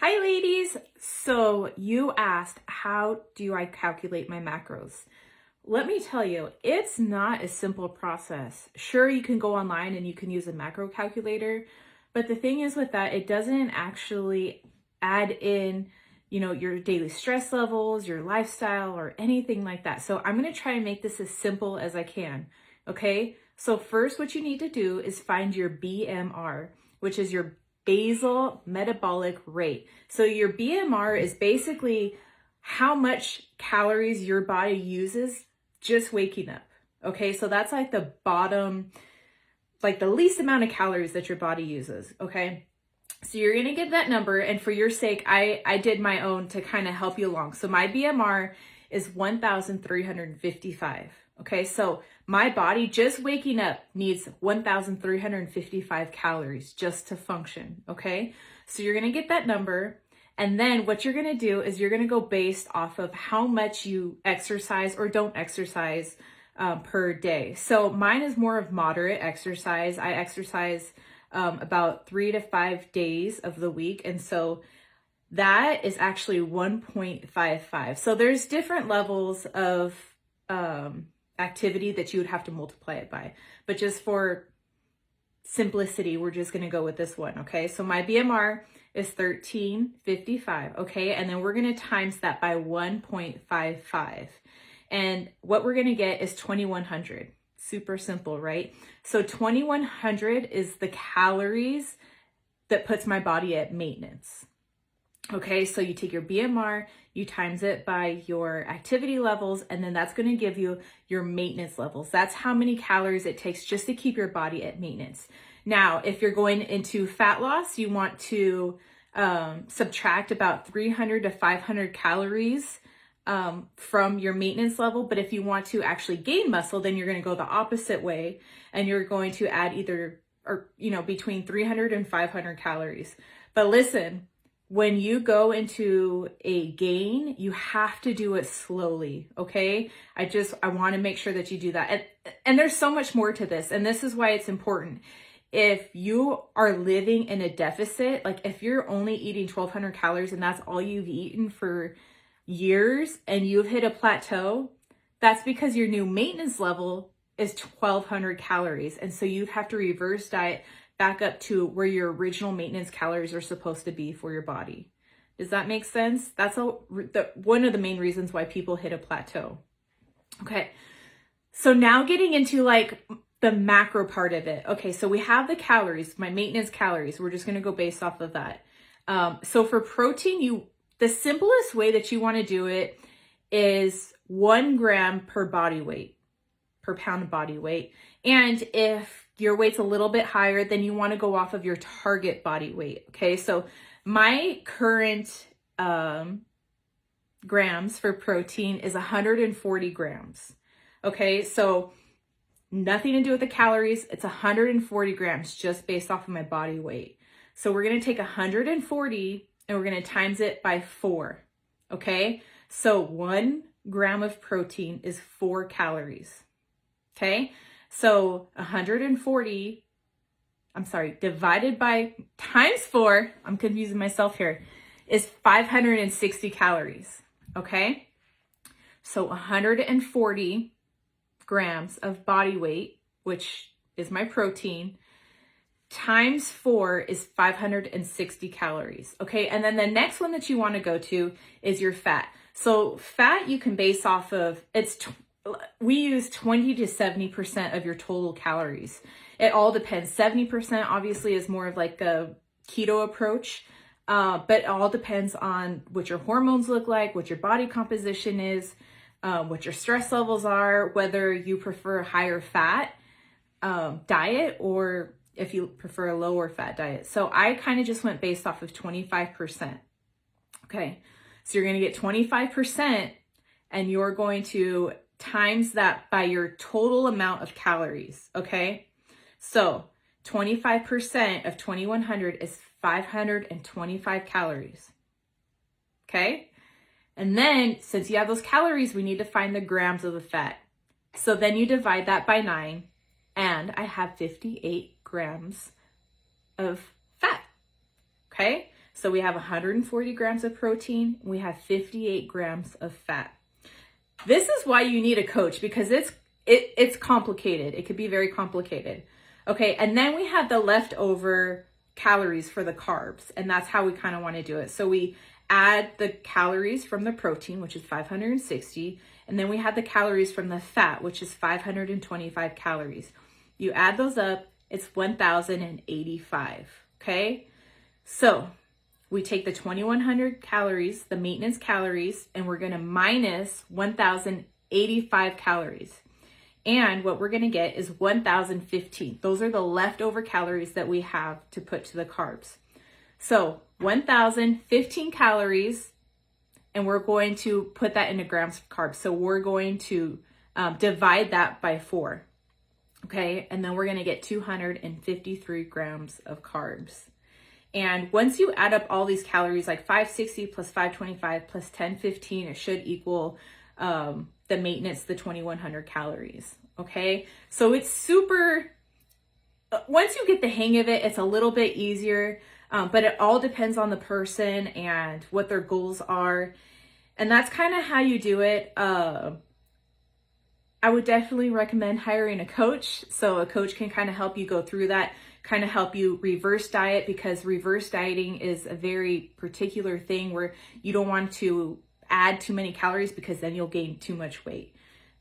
Hi ladies! So you asked, how do I calculate my macros? Let me tell you, it's not a simple process. Sure, you can go online and you can use a macro calculator, but the thing is with that, it doesn't actually add in, your daily stress levels, your lifestyle, or anything like that. So I'm going to try and make this as simple as I can. Okay? So first, what you need to do is find your BMR, which is your basal metabolic rate. So your BMR is basically how much calories your body uses just waking up. Okay, so that's like the bottom, like the least amount of calories that your body uses. Okay, so you're gonna get that number, and for your sake, I did my own to kind of help you along. So my BMR is 1,355. Okay, so my body just waking up needs 1,355 calories just to function. Okay, so you're gonna get that number. And then what you're gonna do is you're gonna go based off of how much you exercise or don't exercise per day. So mine is more of moderate exercise. I exercise about 3 to 5 days of the week. And so that is actually 1.55. So there's different levels of activity that you would have to multiply it by. But just for simplicity, we're just gonna go with this one, okay? So my BMR is 1355, okay? And then we're gonna times that by 1.55. And what we're gonna get is 2100. Super simple, right? So 2100 is the calories that puts my body at maintenance. Okay, so you take your BMR, you times it by your activity levels, and then that's going to give you your maintenance levels. That's how many calories it takes just to keep your body at maintenance. Now, if you're going into fat loss, you want to subtract about 300 to 500 calories from your maintenance level. But if you want to actually gain muscle, then you're going to go the opposite way, and you're going to add between 300 and 500 calories. But listen, when you go into a gain, you have to do it slowly, okay? I want to make sure that you do that. And there's so much more to this, and this is why it's important. If you are living in a deficit, like if you're only eating 1,200 calories and that's all you've eaten for years and you've hit a plateau, that's because your new maintenance level is 1,200 calories. And so you'd have to reverse diet back up to where your original maintenance calories are supposed to be for your body. Does that make sense? That's one of the main reasons why people hit a plateau. Okay, so now getting into like the macro part of it. Okay, so we have the calories, my maintenance calories. We're just going to go based off of that. So for protein, the simplest way that you want to do it is 1 gram per body weight, per pound of body weight. And if your weight's a little bit higher, then you want to go off of your target body weight. Okay, so my current grams for protein is 140 grams. Okay, so nothing to do with the calories. It's 140 grams just based off of my body weight. So we're going to take 140 and we're going to times it by 4. Okay, so 1 gram of protein is 4 calories. Okay, so 140, divided by times 4, I'm confusing myself here, is 560 calories. Okay, so 140 grams of body weight, which is my protein, times 4 is 560 calories. Okay, and then the next one that you want to go to is your fat. So fat you can base off of, we use 20 to 70% of your total calories. It all depends. 70% obviously is more of like a keto approach, but it all depends on what your hormones look like, what your body composition is, what your stress levels are, whether you prefer a higher fat diet or if you prefer a lower fat diet. So I kind of just went based off of 25%. Okay, so you're going to get 25% and you're going to times that by your total amount of calories. Okay, so 25% of 2,100 is 525 calories. Okay, and then since you have those calories, we need to find the grams of the fat. So then you divide that by 9, and I have 58 grams of fat. Okay, So we have 140 grams of protein, we have 58 grams of fat. This is why you need a coach, because it's complicated. It could be very complicated. Okay, and then we have the leftover calories for the carbs, and that's how we kind of want to do it. So we add the calories from the protein, which is 560, and then we have the calories from the fat, which is 525 calories. You add those up, it's 1,085, okay? So we take the 2,100 calories, the maintenance calories, and we're gonna minus 1,085 calories. And what we're gonna get is 1,015. Those are the leftover calories that we have to put to the carbs. So 1,015 calories, and we're going to put that into grams of carbs. So we're going to divide that by 4, okay? And then we're gonna get 253 grams of carbs. And once you add up all these calories, like 560 plus 525 plus 1015, it should equal the maintenance, the 2,100 calories, okay? So it's super, once you get the hang of it, it's a little bit easier, but it all depends on the person and what their goals are. And that's kind of how you do it. I would definitely recommend hiring a coach. So a coach can kind of help you go through that, kind of help you reverse diet, because reverse dieting is a very particular thing where you don't want to add too many calories, because then you'll gain too much weight.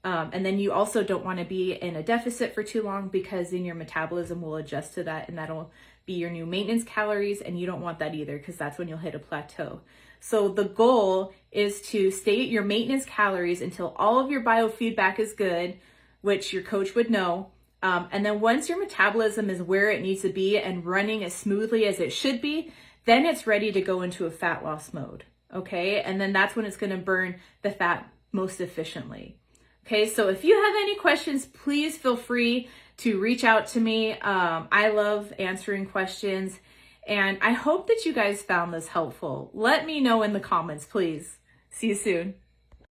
And then you also don't want to be in a deficit for too long, because then your metabolism will adjust to that, and that'll be your new maintenance calories, and you don't want that either, because that's when you'll hit a plateau. So the goal is to stay at your maintenance calories until all of your biofeedback is good, which your coach would know. And then once your metabolism is where it needs to be and running as smoothly as it should be, then it's ready to go into a fat loss mode, okay? And then that's when it's gonna burn the fat most efficiently. Okay, so if you have any questions, please feel free to reach out to me. I love answering questions, and I hope that you guys found this helpful. Let me know in the comments, please. See you soon.